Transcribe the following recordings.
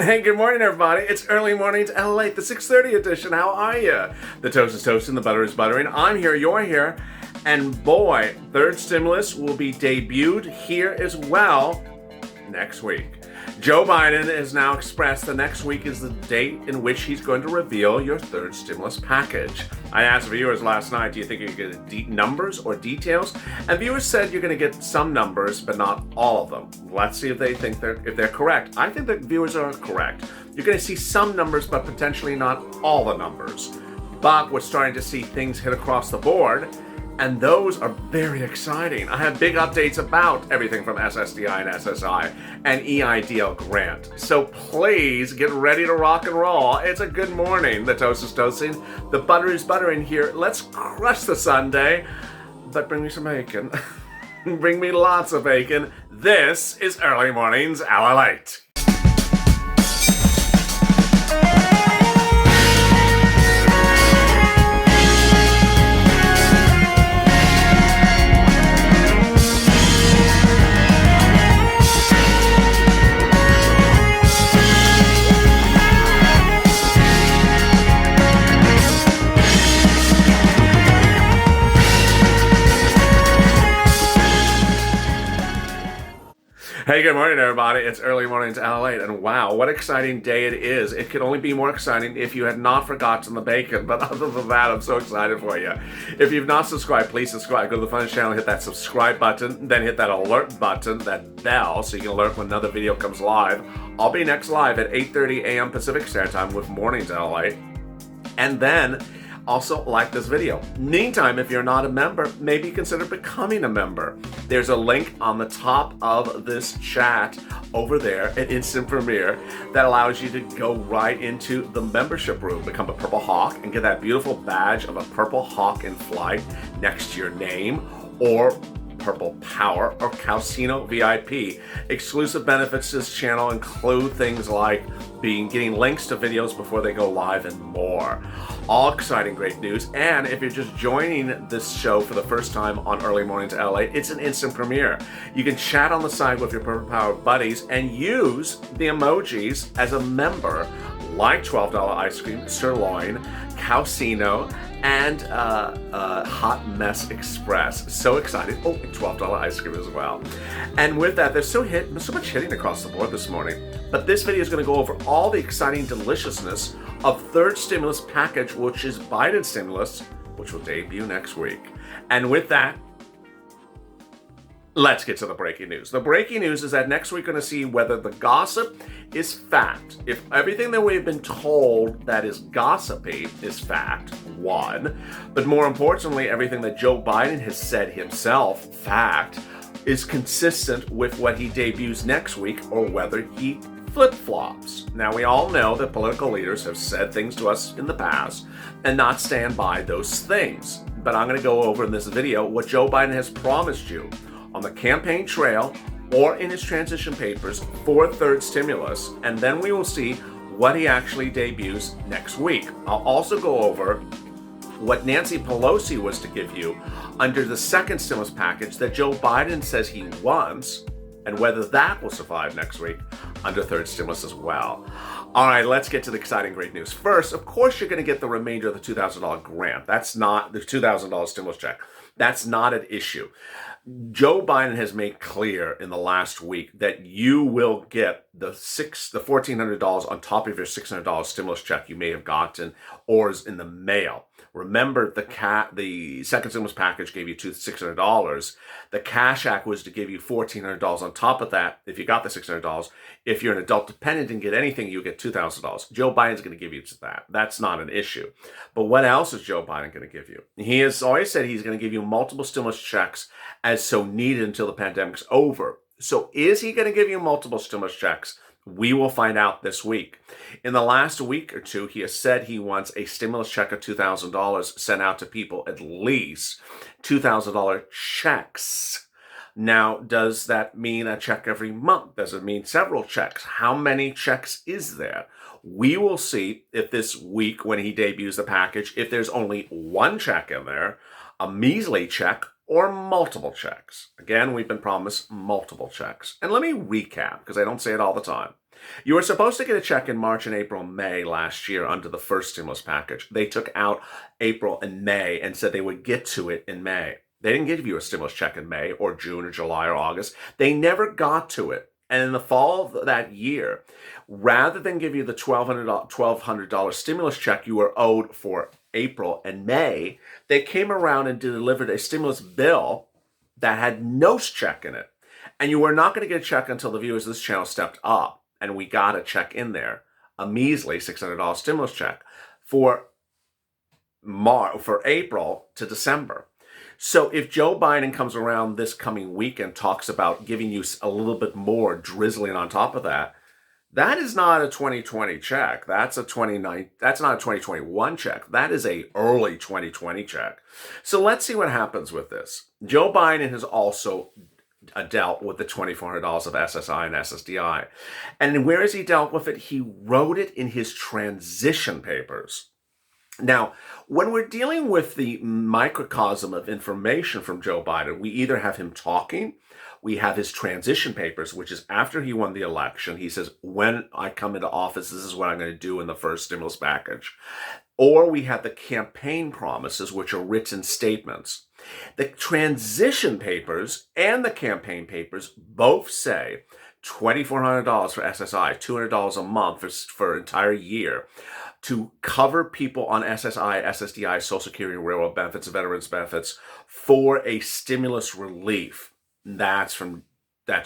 Hey, good morning, everybody. It's early mornings LALATE, the 6:30 edition. How are you? The toast is toasting, the butter is buttering. I'm here, you're here. And boy, third stimulus will be debuted here as well next week. Joe Biden has now expressed that next week is the date in which he's going to reveal your third stimulus package. I asked viewers last night, do you think you're going to get numbers or details? And viewers said you're going to get some numbers, but not all of them. Let's see if they think if they're correct. I think the viewers are correct. You're going to see some numbers, but potentially not all the numbers. But we're starting to see things hit across the board, and those are very exciting. I have big updates about everything from SSDI and SSI and EIDL grant. So please get ready to rock and roll. It's a good morning. The toast is toasting. The butter is buttering here. Let's crush the Sunday. But bring me some bacon. Bring me lots of bacon. This is Early Mornings LALATE. Hey, good morning, everybody. It's Early Mornings LALATE, and wow, what exciting day it is. It could only be more exciting if you had not forgotten the bacon, but other than that, I'm so excited for you. If you've not subscribed, please subscribe. Go to the Fun channel, hit that subscribe button, then hit that alert button, that bell, so you can alert when another video comes live. I'll be next live at 8:30 a.m. Pacific Standard Time with Mornings LALATE. And then also like this video. Meantime, if you're not a member, maybe consider becoming a member. There's a link on the top of this chat over there at Instant Premiere that allows you to go right into the membership room, become a Purple Hawk, and get that beautiful badge of a Purple Hawk in flight next to your name, or Purple Power or Calcino VIP. Exclusive benefits to this channel include things like getting links to videos before they go live and more. All exciting, great news. And if you're just joining this show for the first time on Early Mornings LA, it's an instant premiere. You can chat on the side with your Purple Power buddies and use the emojis as a member, like $12 ice cream, sirloin, Calcino, and Hot Mess Express. So excited. Oh, and $12 ice cream as well. And with that, there's so much hitting across the board this morning. But this video is going to go over all the exciting deliciousness of third stimulus package, which is Biden stimulus, which will debut next week. And with that, let's get to the breaking news. The breaking news is that next week we're going to see whether the gossip is fact. If everything that we've been told that is gossipy is fact, one. But more importantly, everything that Joe Biden has said himself, fact, is consistent with what he debuts next week, or whether he flip-flops. Now, we all know that political leaders have said things to us in the past and not stand by those things. But I'm going to go over in this video what Joe Biden has promised you on the campaign trail or in his transition papers for third stimulus, and then we will see what he actually debuts next week. I'll also go over what Nancy Pelosi was to give you under the second stimulus package that Joe Biden says he wants, and whether that will survive next week under third stimulus as well. All right, let's get to the exciting great news. First, of course, you're going to get the remainder of the $2,000 grant. That's not the $2,000 stimulus check. That's not an issue. Joe Biden has made clear in the last week that you will get the $1,400 on top of your $600 stimulus check you may have gotten or is in the mail. Remember, the second stimulus package gave you $600. The Cash Act was to give you $1,400 on top of that if you got the $600. If you're an adult dependent and get anything, you get $2,000. Joe Biden's going to give you that. That's not an issue. But what else is Joe Biden going to give you? He has always said he's going to give you multiple stimulus checks as so needed until the pandemic's over. So is he going to give you multiple stimulus checks? We will find out this week. In the last week or two, he has said he wants a stimulus check of $2,000 sent out to people, at least $2,000 checks. Now, does that mean a check every month? Does it mean several checks? How many checks is there? We will see if this week, when he debuts the package, if there's only one check in there, a measly check, or multiple checks. Again, we've been promised multiple checks. And let me recap, because I don't say it all the time. You were supposed to get a check in March and April and May last year under the first stimulus package. They took out April and May and said they would get to it in May. They didn't give you a stimulus check in May or June or July or August. They never got to it. And in the fall of that year, rather than give you the $1,200 stimulus check you were owed for April and May, they came around and delivered a stimulus bill that had no check in it. And you were not going to get a check until the viewers of this channel stepped up. And we got a check in there, a measly $600 stimulus check for April to December. So if Joe Biden comes around this coming week and talks about giving you a little bit more drizzling on top of that, that is not a 2020 check. That's not a 2021 check. That is a early 2020 check. So let's see what happens with this. Joe Biden has also dealt with the $2,400 of SSI and SSDI. And where has he dealt with it? He wrote it in his transition papers. Now, when we're dealing with the microcosm of information from Joe Biden, we either have him talking, we have his transition papers, which is after he won the election. He says, when I come into office, this is what I'm going to do in the first stimulus package. Or we have the campaign promises, which are written statements. The transition papers and the campaign papers both say $2,400 for SSI, $200 a month for an entire year, to cover people on SSI, SSDI, Social Security, railroad benefits, veterans benefits for a stimulus relief. That's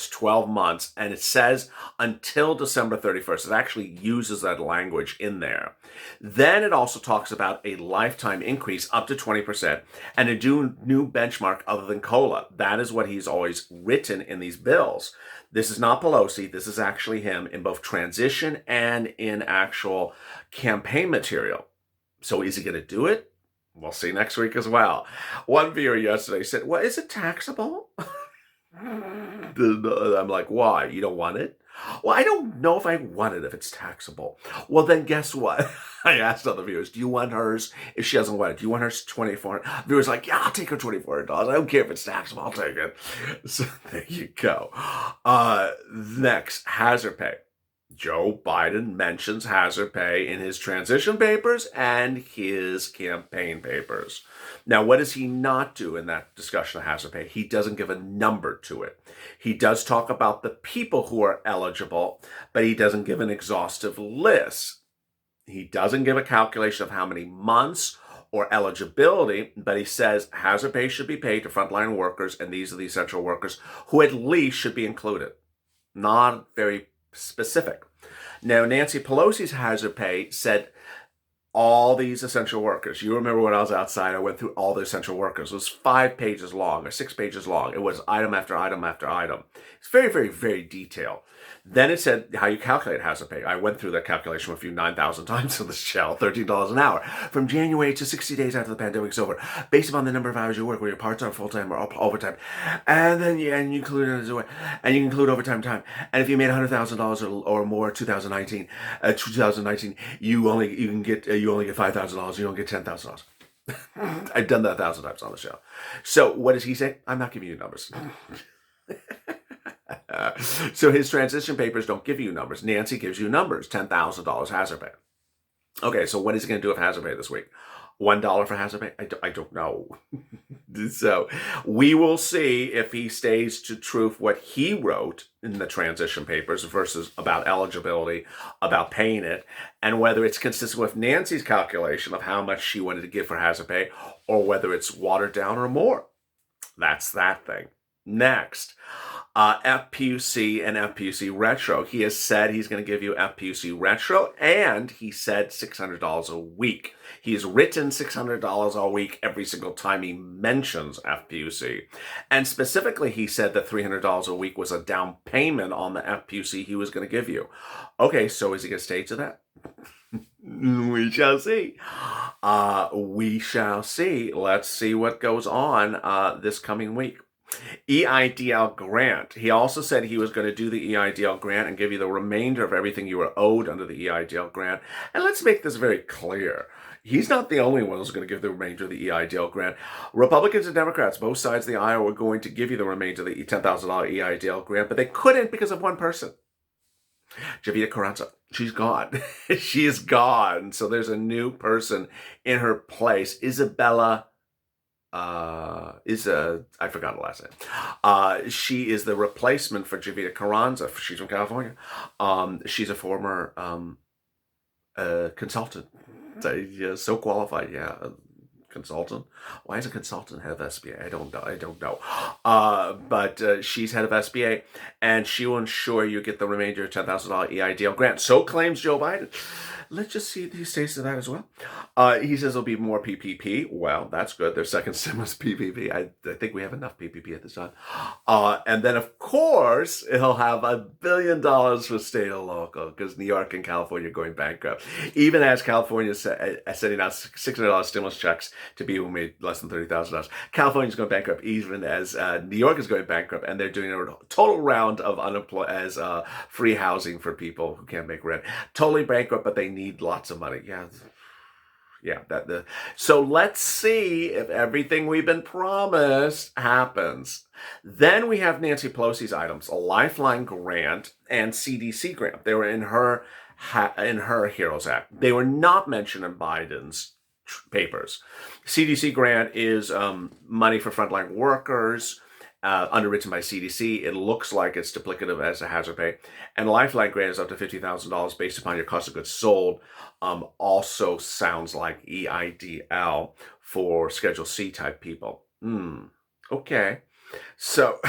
12 months, and it says until December 31st. It actually uses that language in there. Then it also talks about a lifetime increase up to 20% and a new benchmark other than COLA. That is what he's always written in these bills. This is not Pelosi. This is actually him in both transition and in actual campaign material. So is he going to do it? We'll see next week as well. One viewer yesterday said, well, is it taxable? I'm like, why? You don't want it? Well, I don't know if I want it if it's taxable. Well, then guess what? I asked other viewers, do you want hers if she doesn't want it? Do you want hers $2,400? Viewers like, yeah, I'll take her $2,400. I don't care if it's taxable. I'll take it. So there you go. Next, hazard pay. Joe Biden mentions hazard pay in his transition papers and his campaign papers. Now, what does he not do in that discussion of hazard pay? He doesn't give a number to it. He does talk about the people who are eligible, but he doesn't give an exhaustive list. He doesn't give a calculation of how many months or eligibility, but he says hazard pay should be paid to frontline workers, and these are the essential workers who at least should be included. Not very specific. Now, Nancy Pelosi's hazard pay said all these essential workers. You remember when I was outside, I went through all the essential workers. It was 5 pages long or 6 pages long. It was item after item after item. It's very, very, very detailed. Then it said how you calculate hazard pay. I went through that calculation with you 9,000 times on this channel, $13 an hour. From January to 60 days after the pandemic's over, based upon the number of hours you work, whether you're part-time, full-time, or overtime. And then you include overtime time. And if you made $100,000 or more 2019, you only get $5,000. You don't get $10,000. I've done that 1,000 times on the show. So what does he say? I'm not giving you numbers. So his transition papers don't give you numbers. Nancy gives you numbers, $10,000 hazard pay. Okay, so what is he going to do with hazard pay this week? $1 for hazard pay? I don't know. So we will see if he stays to truth what he wrote in the transition papers versus about eligibility, about paying it, and whether it's consistent with Nancy's calculation of how much she wanted to give for hazard pay, or whether it's watered down or more. That's that thing. Next, FPUC and FPUC Retro. He has said he's going to give you FPUC Retro, and he said $600 a week. He's written $600 a week every single time he mentions FPUC. And specifically, he said that $300 a week was a down payment on the FPUC he was going to give you. Okay, so is he going to stay to that? We shall see. We shall see. Let's see what goes on this coming week. EIDL grant. He also said he was going to do the EIDL grant and give you the remainder of everything you were owed under the EIDL grant. And let's make this very clear. He's not the only one who's going to give the remainder of the EIDL grant. Republicans and Democrats, both sides of the aisle, were going to give you the remainder of the $10,000 EIDL grant, but they couldn't because of one person. Jovita Carranza, she's gone. She is gone. So there's a new person in her place. Isabella, I forgot her last name. She is the replacement for Jovita Carranza. She's from California. She's a former consultant. So qualified, yeah. Consultant. Why is a consultant head of SBA? I don't know. But she's head of SBA, and she will ensure you get the remainder of $10,000 EIDL grant. So claims Joe Biden. Let's just see if he stays to that as well. He says there'll be more PPP. Well, that's good. Their second stimulus PPP. I think we have enough PPP at this time. And then, of course, he'll have $1 billion for state and local because New York and California are going bankrupt. Even as California is sending out $600 stimulus checks to people who made less than $30,000. California's going bankrupt even as New York is going bankrupt, and they're doing a total round of free housing for people who can't make rent. Totally bankrupt, but they need lots of money. So let's see if everything we've been promised happens. Then we have Nancy Pelosi's items: a Lifeline grant and CDC grant. They were in her HEROES Act. They were not mentioned in Biden's papers. CDC grant is money for frontline workers, underwritten by CDC. It looks like it's duplicative as a hazard pay. And Lifeline grant is up to $50,000 based upon your cost of goods sold. Also sounds like EIDL for Schedule C type people. Okay. So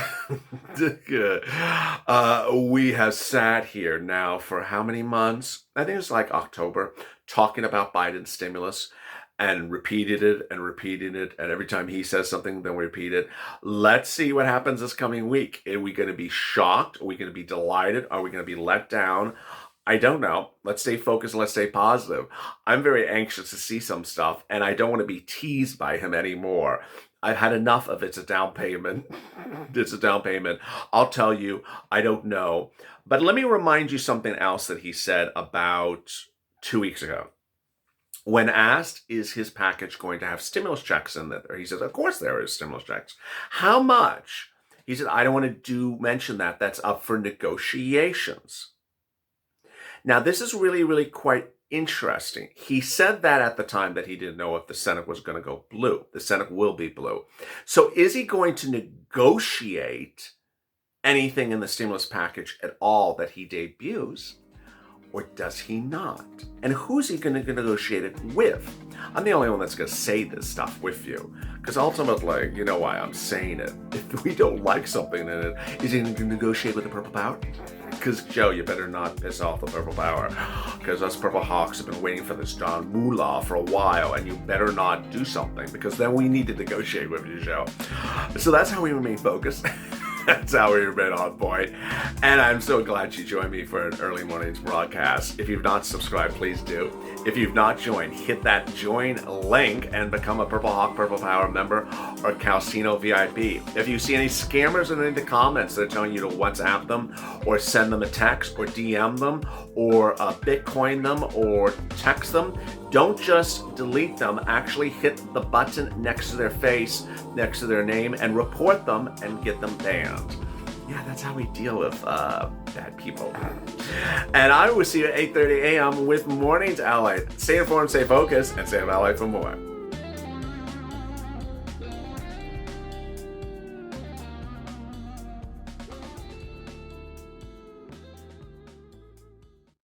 we have sat here now for how many months? I think it's like October, talking about Biden's stimulus, and repeated it, and every time he says something, then we repeat it. Let's see what happens this coming week. Are we going to be shocked? Are we going to be delighted? Are we going to be let down? I don't know. Let's stay focused. Let's stay positive. I'm very anxious to see some stuff, and I don't want to be teased by him anymore. I've had enough of it's a down payment. It's a down payment. I'll tell you, I don't know. But let me remind you something else that he said about 2 weeks ago. When asked, is his package going to have stimulus checks in there? He says, of course there is stimulus checks. How much? He said, I don't want to mention that. That's up for negotiations. Now, this is really, really quite interesting. He said that at the time that he didn't know if the Senate was going to go blue. The Senate will be blue. So is he going to negotiate anything in the stimulus package at all that he debuts? Or does he not? And who's he going to negotiate it with? I'm the only one that's going to say this stuff with you. Because ultimately, you know why I'm saying it. If we don't like something in it, is he going to negotiate with the Purple Power? Because, Joe, you better not piss off the Purple Power. Because us Purple Hawks have been waiting for this John Moolah for a while, and you better not do something, because then we need to negotiate with you, Joe. So that's how we remain focused. That's how we remain on point. And I'm so glad you joined me for an early morning's broadcast. If you've not subscribed, please do. If you've not joined, hit that join link and become a Purple Hawk Purple Power member or Calcino VIP. If you see any scammers in the comments that are telling you to WhatsApp them or send them a text or DM them or Bitcoin them or text them, don't just delete them. Actually hit the button next to their face, next to their name, and report them and get them banned. Yeah, that's how we deal with bad people. And I will see you at 8:30 a.m. with Mornings LA. Stay informed, stay focused, and stay LA for more.